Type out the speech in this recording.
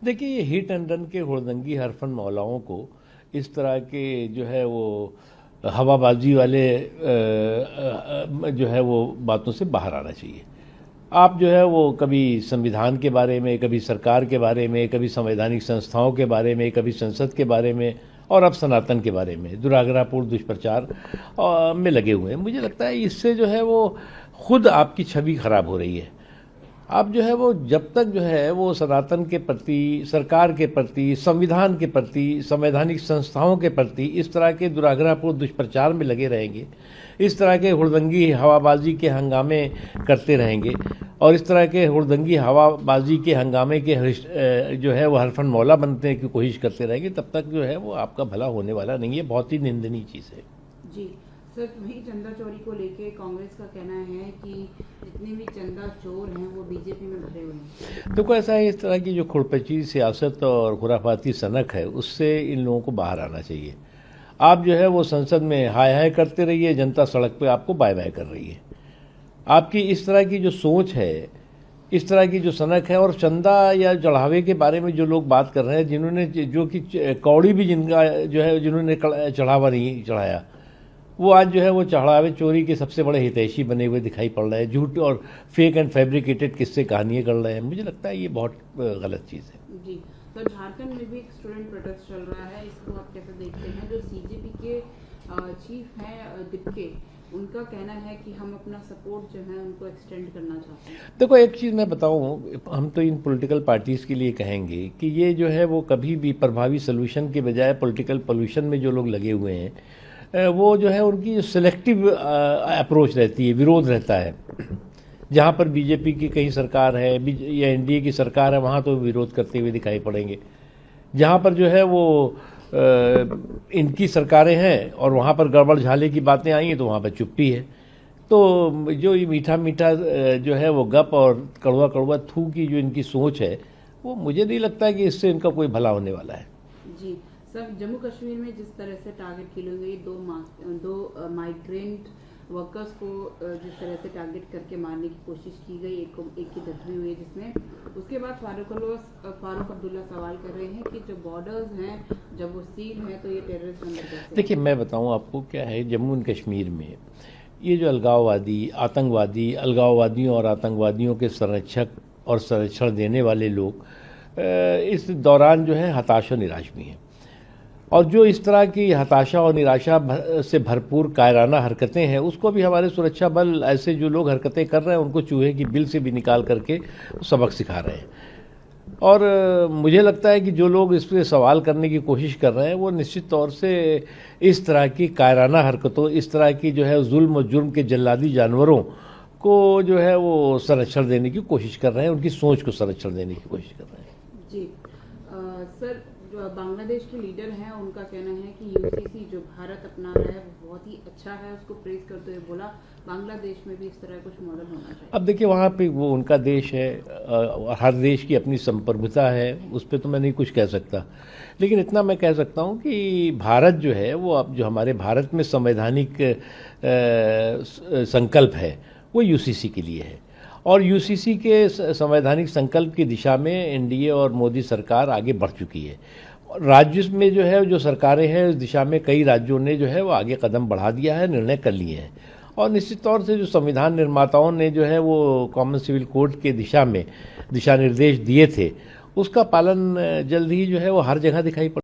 देखिए, ये hit and run के हुड़दंगी हरफन मौलाओं को इस तरह के जो है वो हवाबाजी वाले जो है वो बातों से बाहर आना चाहिए। आप जो है वो कभी संविधान के बारे में, कभी सरकार के बारे में, कभी संवैधानिक संस्थाओं के बारे में, कभी संसद के बारे में और अब सनातन के बारे में दुराग्रहपूर्ण दुष्प्रचार में लगे हुए हैं। मुझे लगता है इससे जो है वो खुद आपकी छवि खराब हो रही है। आप जो है वो जब तक जो है वो सनातन के प्रति, सरकार के प्रति, संविधान के प्रति, संवैधानिक संस्थाओं के प्रति इस तरह के दुराग्रहपूर्ण दुष्प्रचार में लगे रहेंगे, इस तरह के हुड़दंगी हवाबाजी के हंगामे करते रहेंगे और इस तरह के हुड़दंगी हवाबाजी के हंगामे के जो है वो हरफन मौला बनने की कोशिश करते रहेंगे, तब तक जो है वो आपका भला होने वाला नहीं है। बहुत ही निंदनीय चीज़ है। जी सर, वही चंदा चोरी को लेके कांग्रेस का कहना है कि जितने भी चंदा चोर हैं वो बीजेपी में भरे हुए हैं। तो ऐसा है, इस तरह की जो खुरपची सियासत और खुराफाती सनक है उससे इन लोगों को बाहर आना चाहिए। आप जो है वो संसद में हाय हाय करते रहिए, जनता सड़क पे आपको बाय बाय कर रही है। आपकी इस तरह की जो सोच है, इस तरह की जो सनक है, और चंदा या चढ़ावे के बारे में जो लोग बात कर रहे हैं, जिन्होंने जो कि कौड़ी भी जिनका जो है जिन्होंने चढ़ावा नहीं चढ़ाया, वो आज जो है वो चढ़ावे चोरी के सबसे बड़े हितैषी बने हुए दिखाई पड़ रहे हैं। झूठ और फेक एंड फैब्रिकेटेड किस्से कहानियाँ कर रहे हैं। मुझे लगता है ये बहुत गलत चीज़ है। जी, तो झारखंड में भी एक स्टूडेंट प्रोटेस्ट चल रहा है, इसको आप कैसे देखते हैं? जो सीजेपी के चीफ हैं दिप्के, उनका कहना है कि हम अपना सपोर्ट जो है उनको एक्सटेंड करना चाहते हैं। देखो, एक चीज़ मैं बताऊं, हम तो इन पॉलिटिकल पार्टीज़ के लिए कहेंगे कि ये जो है वो कभी भी प्रभावी सलूशन के बजाय पॉलिटिकल पोल्यूशन में जो लोग लगे हुए हैं, वो जो है उनकी जो सिलेक्टिव अप्रोच रहती है, विरोध रहता है। जहाँ पर बीजेपी की कहीं सरकार है या एनडीए की सरकार है, वहाँ तो विरोध करते हुए दिखाई पड़ेंगे। जहाँ पर जो है वो इनकी सरकारें हैं और वहाँ पर गड़बड़ झाले की बातें आई हैं तो वहाँ पर चुप्पी है। तो जो ये मीठा मीठा जो है वो गप और कड़वा कड़वा थू की जो इनकी सोच है, वो मुझे नहीं लगता कि इससे इनका कोई भला होने वाला है। जी सर, जम्मू कश्मीर में जिस तरह से टारगेट किए गए, दो माइग्रेंट वर्कर्स को जिस तरह से टारगेट करके मारने की कोशिश की गई, एक की डेथ भी हुई, जिसमें उसके बाद फारूक अब्दुल्ला सवाल कर रहे हैं कि जो बॉर्डर्स हैं जब वो सील हैं तो ये टेररिस्ट नंबर कैसे? देखिए, मैं बताऊं आपको क्या है, जम्मू एंड कश्मीर में ये जो अलगाववादियों और आतंकवादियों के संरक्षक और संरक्षण देने वाले लोग इस दौरान जो है हताश और निराश भी हैं। और जो इस तरह की हताशा और निराशा से भरपूर कायराना हरकतें हैं, उसको भी हमारे सुरक्षा बल, ऐसे जो लोग हरकतें कर रहे हैं, उनको चूहे की बिल से भी निकाल करके सबक सिखा रहे हैं। और मुझे लगता है कि जो लोग इस पर सवाल करने की कोशिश कर रहे हैं, वो निश्चित तौर से इस तरह की कायराना हरकतों, इस तरह की जो है जुल्म और जुर्म के जल्लादी जानवरों को जो है वो संरक्षण देने की कोशिश कर रहे हैं, उनकी सोच को संरक्षण देने की कोशिश कर रहे हैं। जी सर, जो बांग्लादेश के लीडर हैं उनका कहना है कि यूसीसी जो भारत अपना रहा है वो बहुत ही अच्छा है, उसको प्रेज करते हुए बोला बांग्लादेश में भी इस तरह कुछ मॉडल होना चाहिए। अब देखिए, वहाँ पे वो उनका देश है, हर देश की अपनी संप्रभुता है, उस पर तो मैं नहीं कुछ कह सकता। लेकिन इतना मैं कह सकता हूँ कि भारत जो है वो, अब जो हमारे भारत में संवैधानिक संकल्प है वो यूसीसी के लिए है, और यूसीसी के संवैधानिक संकल्प की दिशा में एनडीए और मोदी सरकार आगे बढ़ चुकी है। राज्य में जो है जो सरकारें हैं, इस दिशा में कई राज्यों ने जो है वो आगे कदम बढ़ा दिया है, निर्णय कर लिए हैं। और निश्चित तौर से जो संविधान निर्माताओं ने जो है वो कॉमन सिविल कोड के दिशा में दिशा निर्देश दिए थे, उसका पालन जल्द ही जो है वो हर जगह दिखाई पड़ा।